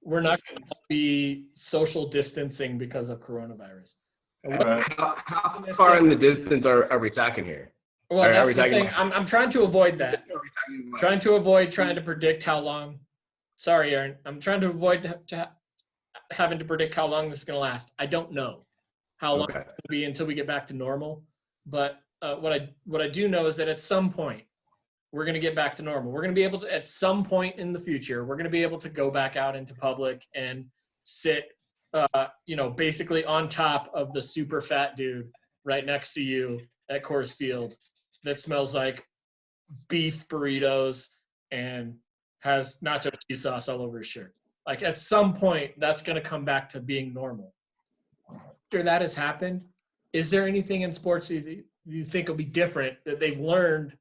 we're not going to be social distancing because of coronavirus. How far in the distance are we talking here? Well, that's the thing. I'm trying to avoid that. Trying to predict how long. Sorry, Aaron. I'm trying to avoid having to predict how long this is going to last. I don't know how long it will be until we get back to normal. But what I do know is that at some point, we're going to get back to normal. We're going to be able to, at some point in the future, we're going to be able to go back out into public and sit, basically on top of the super fat dude right next to you at Coors Field that smells like beef burritos and has nacho cheese sauce all over his shirt. Like at some point, that's going to come back to being normal. After that has happened, is there anything in sports you think will be different that they've learned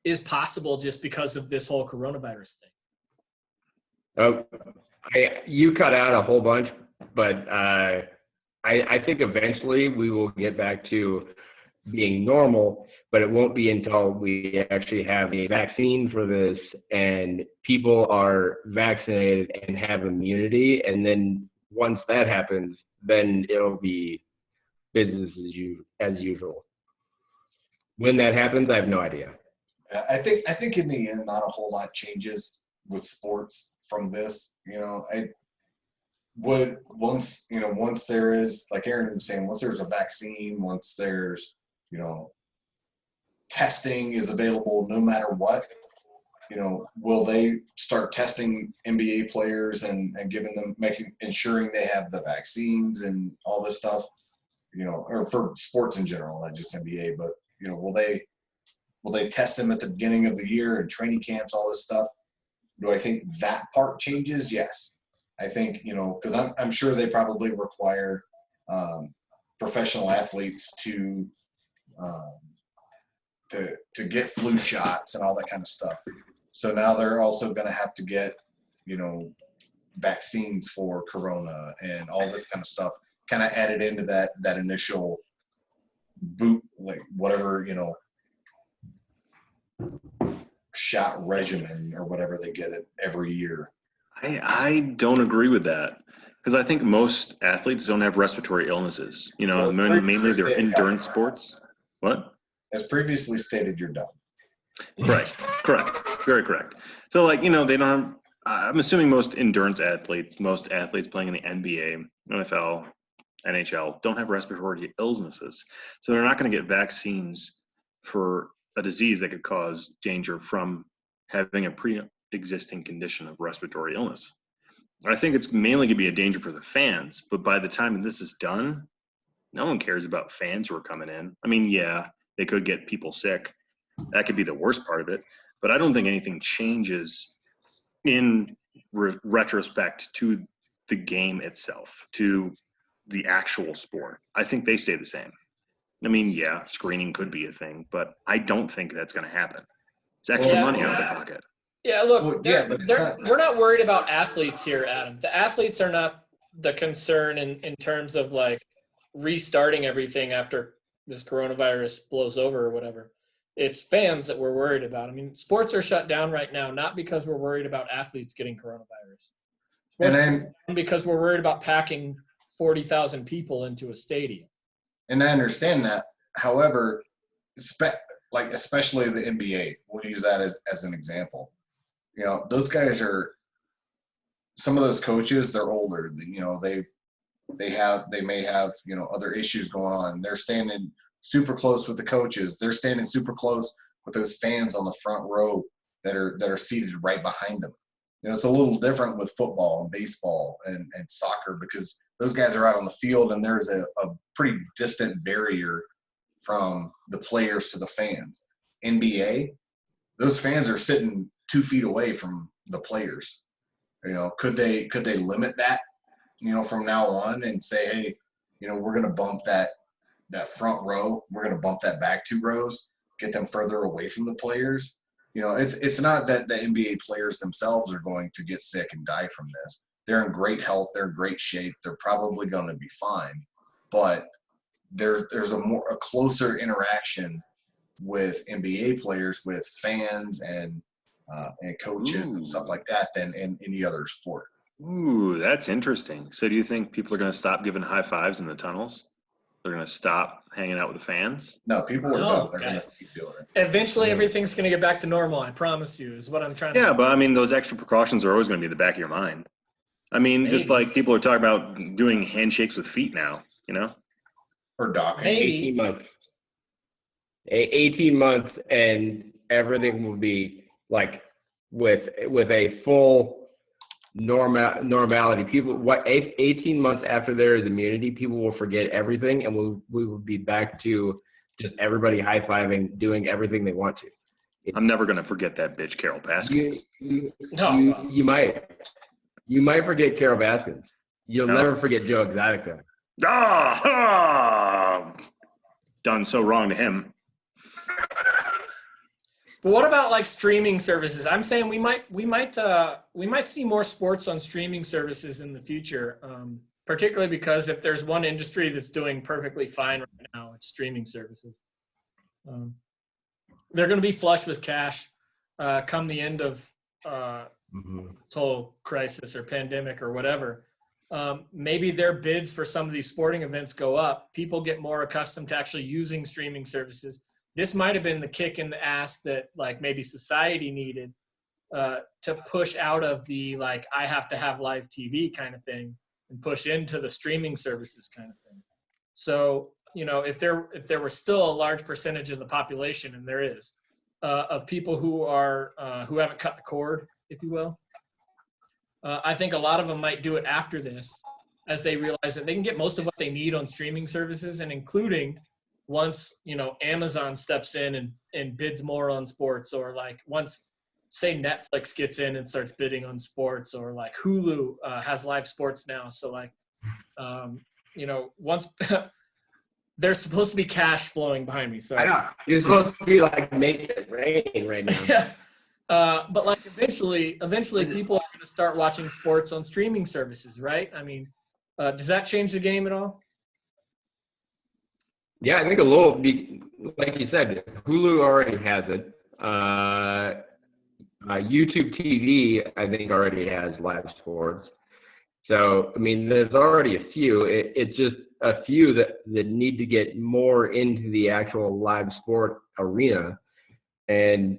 is possible just because of this whole coronavirus thing? You cut out a whole bunch, but I think eventually we will get back to being normal, but it won't be until we actually have a vaccine for this and people are vaccinated and have immunity. And then once that happens, then it'll be business as usual. When that happens, I have no idea. I think in the end, not a whole lot changes with sports from this. I would once there is, like Aaron was saying, once there's a vaccine, once there's testing is available no matter what, will they start testing NBA players and giving them, ensuring they have the vaccines and all this stuff, or for sports in general, not just NBA, but will they test them at the beginning of the year and training camps, all this stuff? Do I think that part changes? Yes. I think, because I'm sure they probably require professional athletes to get flu shots and all that kind of stuff. So now they're also going to have to get, vaccines for corona and all this kind of stuff kind of added into that initial boot, like whatever, shot regimen or whatever they get it every year. I don't agree with that, because I think most athletes don't have respiratory illnesses. Well, mainly they're stated, endurance sports. What? As previously stated, you're done. Correct. Very correct. So they don't. I'm assuming most endurance athletes, most athletes playing in the NBA, NFL, NHL, don't have respiratory illnesses. So they're not going to get vaccines for a disease that could cause danger from having a pre-existing condition of respiratory illness. I think it's mainly going to be a danger for the fans, but by the time this is done, no one cares about fans who are coming in. I mean, yeah, they could get people sick. That could be the worst part of it, but I don't think anything changes in retrospect to the game itself, to the actual sport. I think they stay the same. I mean, yeah, screening could be a thing, but I don't think that's going to happen. It's extra money out of the pocket. Yeah, look, Well, yeah, but we're not worried about athletes here, Adam. The athletes are not the concern in terms of restarting everything after this coronavirus blows over or whatever. It's fans that we're worried about. I mean, sports are shut down right now, not because we're worried about athletes getting coronavirus. Sports are shut down because we're worried about packing 40,000 people into a stadium. And I understand that. However, especially the NBA, we'll use that as an example. Those guys are, some of those coaches, they're older. They may have other issues going on. They're standing super close with the coaches. They're standing super close with those fans on the front row that are seated right behind them. It's a little different with football and baseball and soccer, because those guys are out on the field and there's a pretty distant barrier from the players to the fans. NBA, those fans are sitting 2 feet away from the players. Could they limit that, from now on and say, hey, we're going to bump that front row, we're going to bump that back 2 rows, get them further away from the players. It's not that the NBA players themselves are going to get sick and die from this. They're in great health. They're in great shape. They're probably going to be fine. But there's a closer interaction with NBA players, with fans and coaches and stuff like that than in any other sport. Ooh, that's interesting. So do you think people are going to stop giving high fives in the tunnels? They're going to stop hanging out with the fans? No, people are done. They're going to keep doing it. Eventually, everything's going to get back to normal. I promise you, is what I'm trying to Yeah, say. but I mean, those extra precautions are always going to be in the back of your mind. I mean, just like people are talking about doing handshakes with feet now, Or docking. Maybe. 18 months. 18 months and everything will be with a full normality. 18 months after there is immunity, people will forget everything and we will be back to just everybody high-fiving, doing everything they want to. I'm never going to forget that bitch, Carol Baskins. You might forget Carol Baskins. You'll never forget Joe Exotic though. Done so wrong to him. But what about streaming services? I'm saying we might see more sports on streaming services in the future, particularly because if there's one industry that's doing perfectly fine right now, it's streaming services. They're going to be flush with cash come the end of this whole crisis or pandemic or whatever. Maybe their bids for some of these sporting events go up. People get more accustomed to actually using streaming services. This might have been the kick in the ass that like maybe society needed to push out of the like I have to have live TV kind of thing and push into the streaming services kind of thing. So, you know, if there were still a large percentage of the population, and there is, of people who are who haven't cut the cord, if you will, I think a lot of them might do it after this, as they realize that they can get most of what they need on streaming services, and including once, you know, Amazon steps in and bids more on sports, or like once, say, Netflix gets in and starts bidding on sports, or like Hulu has live sports now. So like, you know, once there's supposed to be cash flowing behind me. So I know. You're supposed to be like making it rain right now. yeah. But like eventually people are going to start watching sports on streaming services, right? I mean, does that change the game at all? Yeah, I think a little, like you said, Hulu already has it. YouTube TV, I think, already has live sports. So, I mean, there's already a few. It's just a few that need to get more into the actual live sport arena. And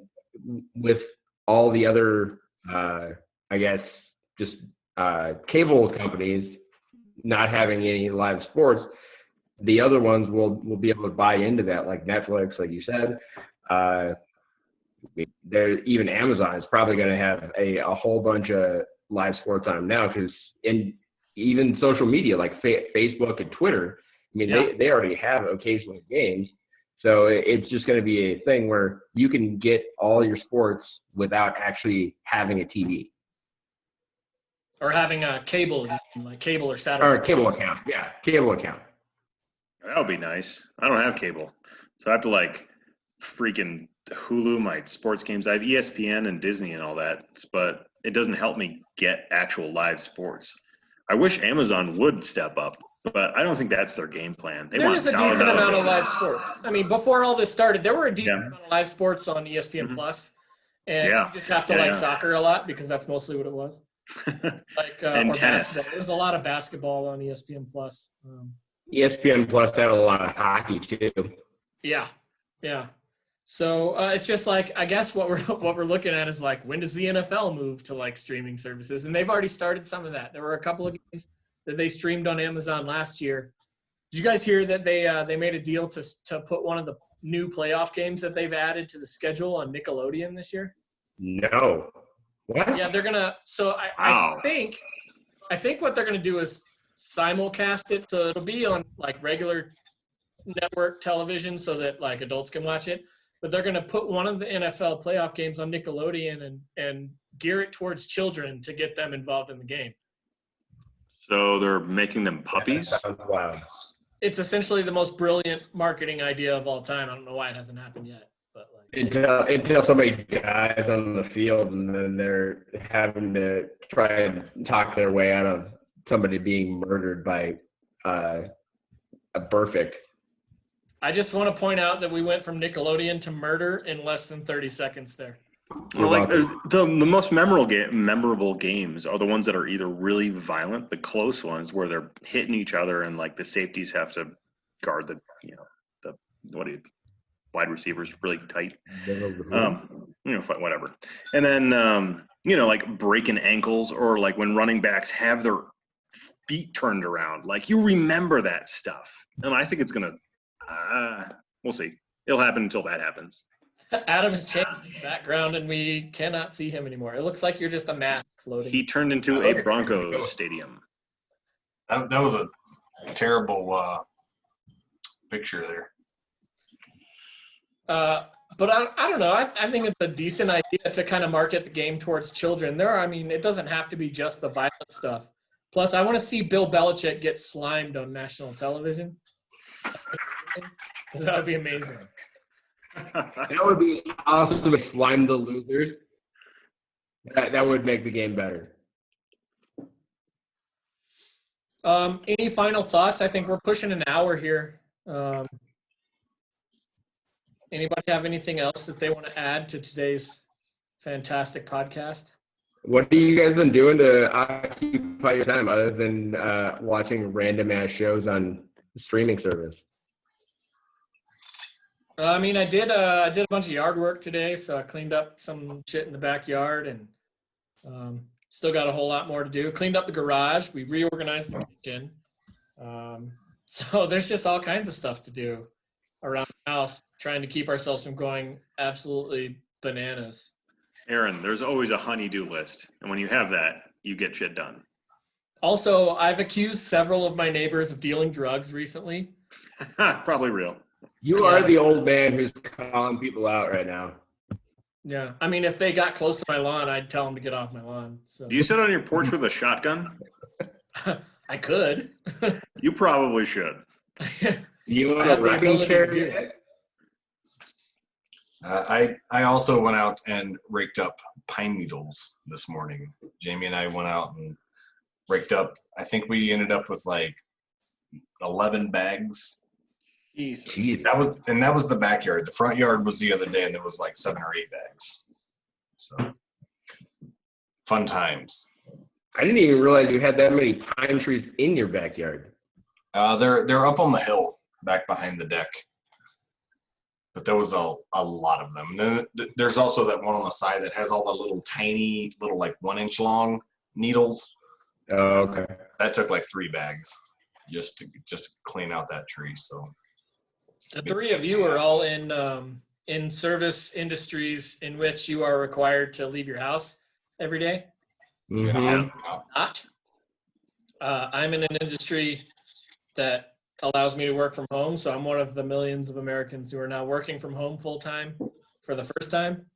with all the other, I guess, just cable companies not having any live sports, the other ones will be able to buy into that, like Netflix, like you said. There, even Amazon is probably going to have a whole bunch of live sports on them now, because even social media like Facebook and Twitter, I mean, they already have occasional games. So it's just going to be a thing where you can get all your sports without actually having a TV. Or having a cable, like cable or satellite. Or a cable account. Yeah, cable account. That would be nice. I don't have cable, so I have to like freaking Hulu my sports games. I have ESPN and Disney and all that, but it doesn't help me get actual live sports. I wish Amazon would step up, but I don't think that's their game plan. There is a decent amount of live sports. I mean, before all this started, there were a decent amount of live sports on ESPN Plus, and you just have to like soccer a lot, because that's mostly what it was. Like and or tennis. Basketball. There was a lot of basketball on ESPN Plus. ESPN Plus had a lot of hockey too. Yeah. So it's just like, I guess what we're looking at is like, when does the NFL move to like streaming services? And they've already started some of that. There were a couple of games that they streamed on Amazon last year. Did you guys hear that they made a deal to put one of the new playoff games that they've added to the schedule on Nickelodeon this year? No. What? Yeah, they're gonna. So I think what they're gonna do is simulcast it, so it'll be on like regular network television, so that like adults can watch it. But they're gonna put one of the NFL playoff games on Nickelodeon and gear it towards children to get them involved in the game. So they're making them puppies? That sounds wild. It's essentially the most brilliant marketing idea of all time. I don't know why it hasn't happened yet, but like until somebody dies on the field, and then they're having to try and talk their way out of somebody being murdered by a perfect. I just want to point out that we went from Nickelodeon to murder in less than 30 seconds there. Well, like the most memorable games are the ones that are either really violent, the close ones where they're hitting each other and like the safeties have to guard the wide receivers really tight. Whatever. And then like breaking ankles, or like when running backs have their feet turned around. Like, you remember that stuff, and I think it's gonna. We'll see. It'll happen until that happens. Adam has changed his background, and we cannot see him anymore. It looks like you're just a mask floating. He turned into a Broncos stadium. That was a terrible picture there. But I don't know. I think it's a decent idea to kind of market the game towards children. It doesn't have to be just the violent stuff. Plus, I want to see Bill Belichick get slimed on national television. That would be amazing. That would be awesome to slime the losers. That would make the game better. Any final thoughts? I think we're pushing an hour here. Anybody have anything else that they want to add to today's fantastic podcast? What have you guys been doing to occupy your time other than watching random ass shows on streaming service? I mean, I did a bunch of yard work today, so I cleaned up some shit in the backyard, and still got a whole lot more to do. Cleaned up the garage. We reorganized the kitchen. So there's just all kinds of stuff to do around the house, trying to keep ourselves from going absolutely bananas. Aaron, there's always a honey-do list. And when you have that, you get shit done. Also, I've accused several of my neighbors of dealing drugs recently. Probably real. You are the old man who's calling people out right now. Yeah, I mean, if they got close to my lawn, I'd tell them to get off my lawn. So Do you sit on your porch with a shotgun? I could. You probably should. You I want have a the rocking ability to chair? do it. I also went out and raked up pine needles this morning. Jamie and I went out and raked up. I think we ended up with like 11 bags. Jesus. That was the backyard. The front yard was the other day, and there was like 7 or 8 bags. So fun times. I didn't even realize you had that many pine trees in your backyard. They're up on the hill back behind the deck. But there was a lot of them. And then there's also that one on the side that has all the little tiny, like 1-inch long needles. Oh, okay. That took like 3 bags just to clean out that tree. So The three of you are all in service industries in which you are required to leave your house every day. Mhm. Not. I'm in an industry that allows me to work from home, so I'm one of the millions of Americans who are now working from home full time for the first time.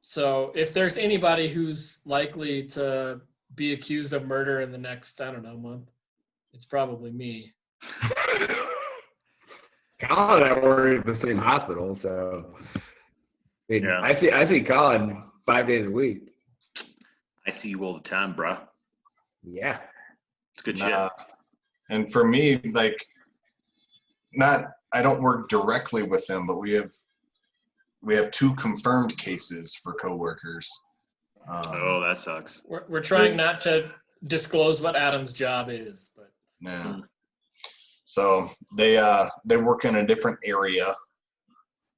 So if there's anybody who's likely to be accused of murder in the next, I don't know, month, it's probably me. Colin and I work at the same hospital, so I mean, Yeah. I see Colin 5 days a week. I see you all the time, bruh. Yeah. It's good Nah. And for me, like, I don't work directly with them, but we have 2 confirmed cases for coworkers. shit. Oh, that sucks. We're trying not to disclose what Adam's job is, but Yeah. So they work in a different area,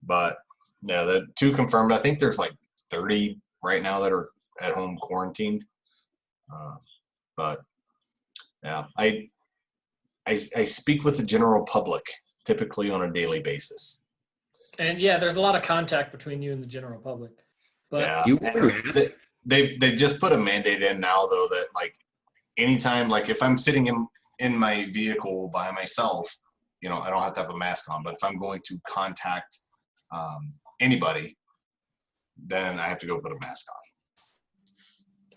but yeah, the 2 confirmed. I think there's like 30 right now that are at home quarantined. But yeah, I speak with the general public typically on a daily basis. and yeah, there's a lot of contact between you and the general public. But Yeah, You and wear masks? they just put a mandate in now though that like anytime, like if I'm sitting in my vehicle by myself, I don't have to have a mask on. But if I'm going to contact anybody, then I have to go put a mask on.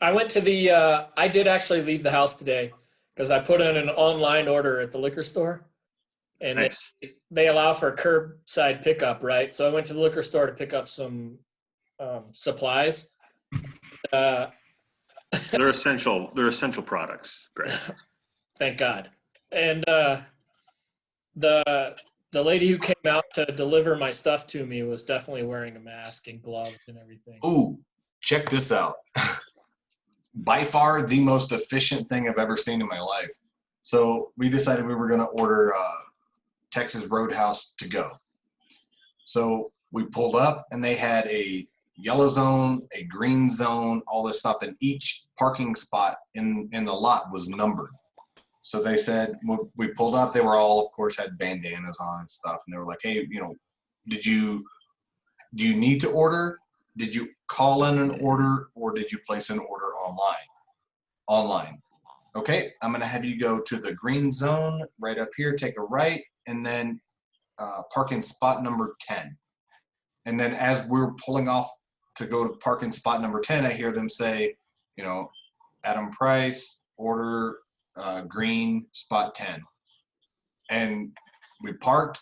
I went to I did actually leave the house today because I put in an online order at the liquor store, and Nice. they allow for curbside pickup, right? So I went to the liquor store to pick up some supplies. They're essential. They're essential products. Great. Thank God. And the lady who came out to deliver my stuff to me was definitely wearing a mask and gloves and everything. Ooh, check this out. By far the most efficient thing I've ever seen in my life. So we decided we were going to order Texas Roadhouse to go. So we pulled up and they had a yellow zone, a green zone, all this stuff, and each parking spot in the lot was numbered. So they said, we pulled up, they were all, of course, had bandanas on and stuff. And they were like, hey, do you need to order? Did you call in an order, or did you place an order online? Okay, I'm going to have you go to the green zone right up here, take a right, and then park in spot number 10. And then as we're pulling off to go to park in spot number 10, I hear them say, Adam Price, order green, spot 10. And we parked.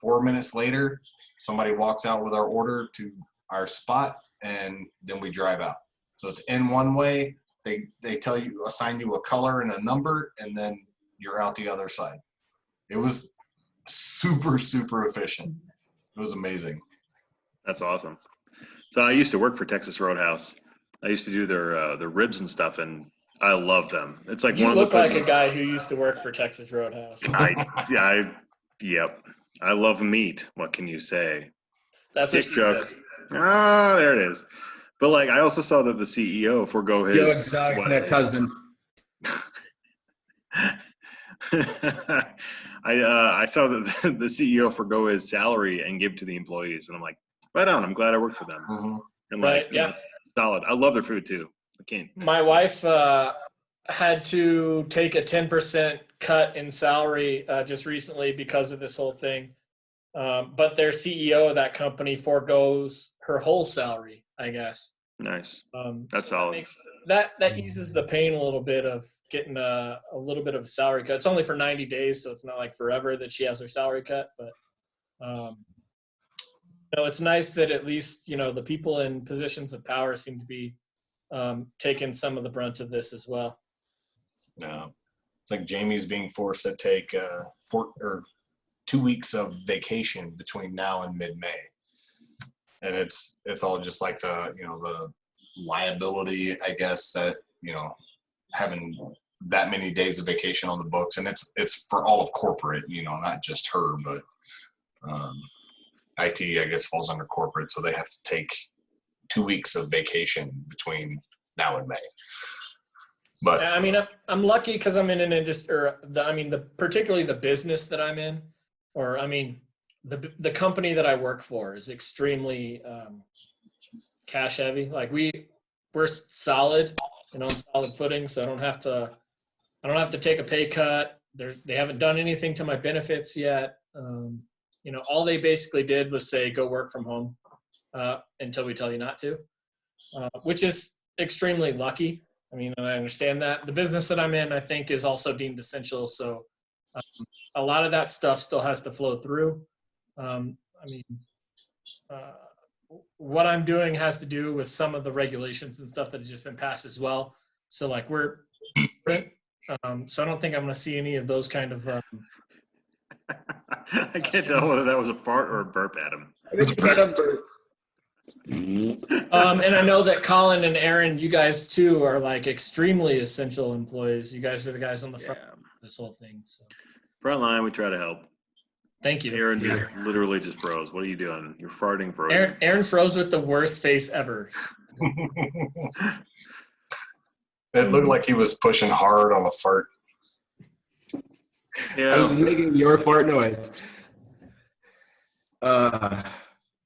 4 minutes later, somebody walks out with our order to our spot, and then we drive out. So it's in one way. They tell you, assign you a color and a number, and then you're out the other side. It was super, super efficient. It was amazing. That's awesome. So I used to work for Texas Roadhouse. I used to do their ribs and stuff, and I love them. It's like You one of the look like places. a guy who used to work for Texas Roadhouse. Yep. I love meat. What can you say? That's what Dick you joke. said. Ah, there it is. But like, I also saw that the CEO forego Yo, his dog, that cousin. I saw that the CEO forgo his salary and give to the employees, and I'm like, right on. I'm glad I work for them. Mm-hmm. And Right, like, yeah. it's solid. I love their food too. I can't. My wife had to take a 10% cut in salary just recently because of this whole thing. But their CEO of that company forgoes her whole salary, I guess. Nice. so That's solid. that eases the pain a little bit of getting a little bit of a salary cut. It's only for 90 days, so it's not like forever that she has her salary cut. But it's nice that at least the people in positions of power seem to be taking some of the brunt of this as well. No, it's like Jamie's being forced to take 2 weeks of vacation between now and mid-May, and it's all just like the liability, I guess, that having that many days of vacation on the books, and it's for all of corporate, not just her, but IT, I guess, falls under corporate, so they have to take 2 weeks of vacation between now and May. But I mean, I'm lucky because I'm in an industry, particularly the business that I'm in, or the company that I work for is extremely cash heavy. Like we're solid and on solid footing, so I don't have to take a pay cut. They haven't done anything to my benefits yet. All they basically did was say go work from home until we tell you not to, which is extremely lucky. I mean, and I understand that. The business that I'm in, I think, is also deemed essential. So a lot of that stuff still has to flow through. What I'm doing has to do with some of the regulations and stuff that have just been passed as well. So like we're so I don't think I'm going to see any of those kind of. I can't tell whether that was a fart or a burp, Adam. And I know that Colin and Aaron, you guys too are like extremely essential employees. You guys are the guys on the front of this whole thing. So Front line, we try to help. thank you. Aaron literally just froze. What are you doing? You're farting frozen. Aaron froze with the worst face ever. it looked like he was pushing hard on a fart. Yeah. I was making your fart noise.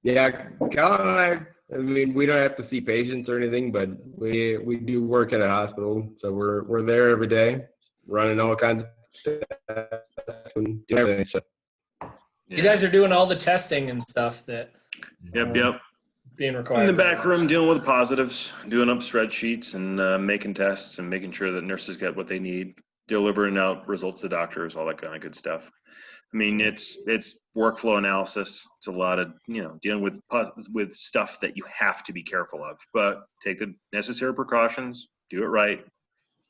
Yeah, Cal and I mean, we don't have to see patients or anything, but we do work at a hospital, so we're there every day, running all kinds of tests and everything. So. You guys are doing all the testing and stuff that. Yep. Being required. In the back room, dealing with the positives, doing up spreadsheets and making tests and making sure that nurses get what they need, delivering out results to doctors, all that kind of good stuff. I mean, it's workflow analysis. It's a lot of, dealing with stuff that you have to be careful of, but take the necessary precautions, do it right,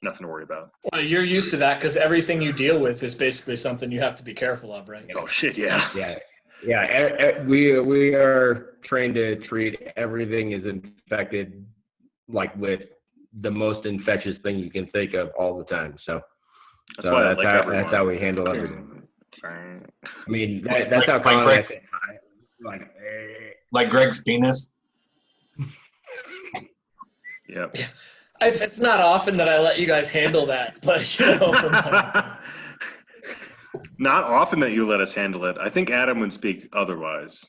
nothing to worry about. Well, you're used to that because everything you deal with is basically something you have to be careful of, right? Oh shit, yeah. Yeah. We are trained to treat everything as infected, like with the most infectious thing you can think of all the time. So that's how we handle everything. I mean, that's how Colin like Greg's penis. Yep. It's not often that I let you guys handle that, but from time. Not often that you let us handle it. I think Adam would speak otherwise.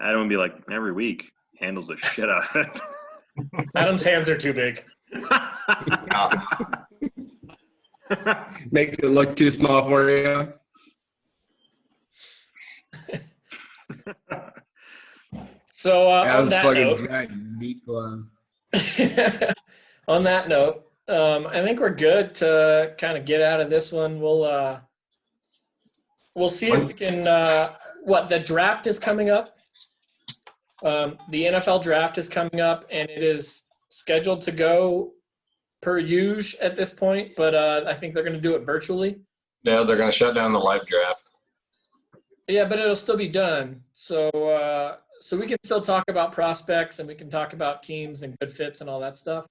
Adam would be like, every week, handles the shit out of it. Adam's hands are too big. Makes it look too small for you. So on that note, I think we're good to kind of get out of this one. We'll see if we can. The draft is coming up. The NFL draft is coming up, and it is scheduled to go per usual at this point, but I think they're going to do it virtually. Yeah, they're going to shut down the live draft. Yeah, but it'll still be done. So we can still talk about prospects and we can talk about teams and good fits and all that stuff.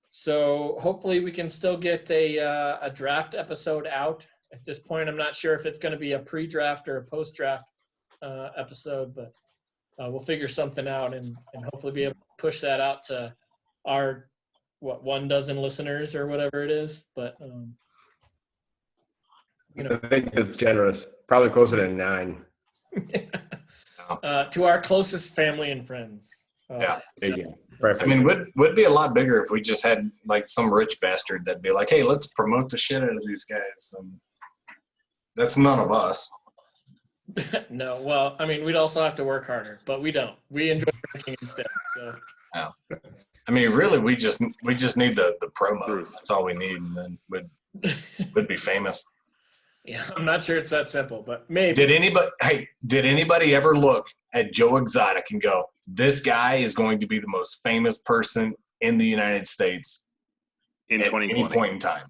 So hopefully we can still get a draft episode out. At this point, I'm not sure if it's going to be a pre-draft or a post-draft episode, but we'll figure something out and hopefully be able to push that out to our 12 listeners or whatever it is. But I think it's generous. Probably closer to 9. To our closest family and friends. Yeah. There you go. Perfect. I mean, would be a lot bigger if we just had like some rich bastard that'd be like, hey, let's promote the shit out of these guys. And that's none of us. No, well, I mean, we'd also have to work harder, but we don't. We enjoy drinking instead. So. Yeah. I mean, really, we just need the promo. That's all we need, and then would be famous. Yeah, I'm not sure it's that simple, but maybe. Did anybody ever look at Joe Exotic and go, this guy is going to be the most famous person in the United States in at 2020. any point in time?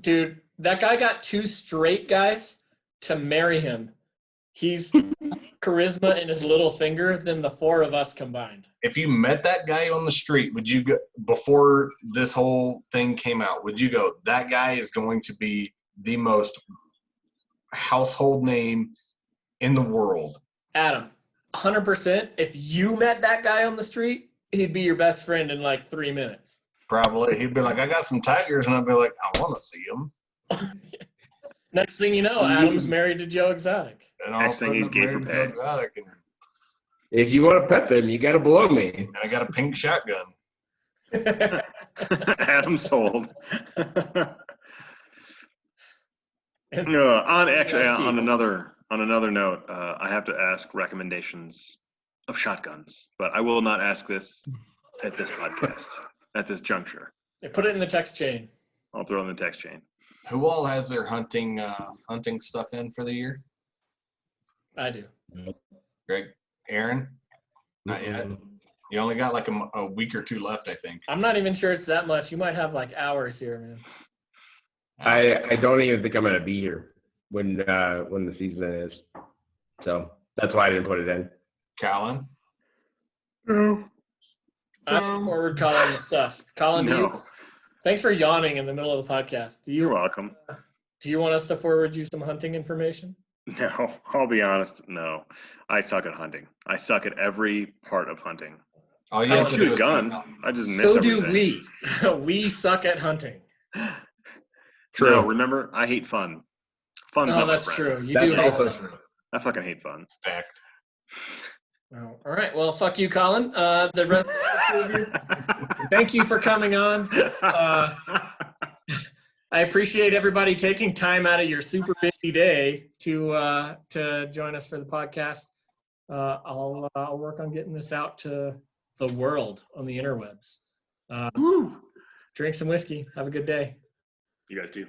Dude, that guy got 2 straight guys to marry him. He's charisma in his little finger than the 4 of us combined. If you met that guy on the street, would you go, before this whole thing came out, would you go, that guy is going to be the most household name in the world? Adam, 100%. If you met that guy on the street, he'd be your best friend in like 3 minutes. Probably. He'd be like, I got some tigers, and I'd be like, I want to see them. Next thing you know, Adam's married to Joe Exotic. And all Next of a thing sudden, he's I'm gay for married to pay. Joe Exotic, and If you want to pet them, you got to blow me. I got a pink shotgun. Adam sold. On another note, I have to ask recommendations of shotguns, but I will not ask this at this podcast at this juncture. Yeah, put it in the text chain. I'll throw it in the text chain. Who all has their hunting stuff in for the year? I do. Greg, Aaron, not yet. You only got like a week or 2 left, I think. I'm not even sure it's that much. You might have like hours here, man. I don't even think I'm going to be here when the season is. So that's why I didn't put it in. Colin? No. I'm forward calling the stuff. Colin, thanks for yawning in the middle of the podcast. You're welcome. Do you want us to forward you some hunting information? No, I'll be honest. No, I suck at hunting. I suck at every part of hunting. Oh, I can shoot a gun. I just miss So everything. do we. We suck at hunting. True. No, remember, I hate fun. Fun's Oh, not my that's friend. true. You That's do hate also fun. true. I fucking hate fun. Fact. Oh, all right. Well, fuck you, Colin. The rest of the 2 of you, thank you for coming on. I appreciate everybody taking time out of your super busy day to join us for the podcast. I'll work on getting this out to the world on the interwebs. Drink some whiskey. Have a good day. You guys do.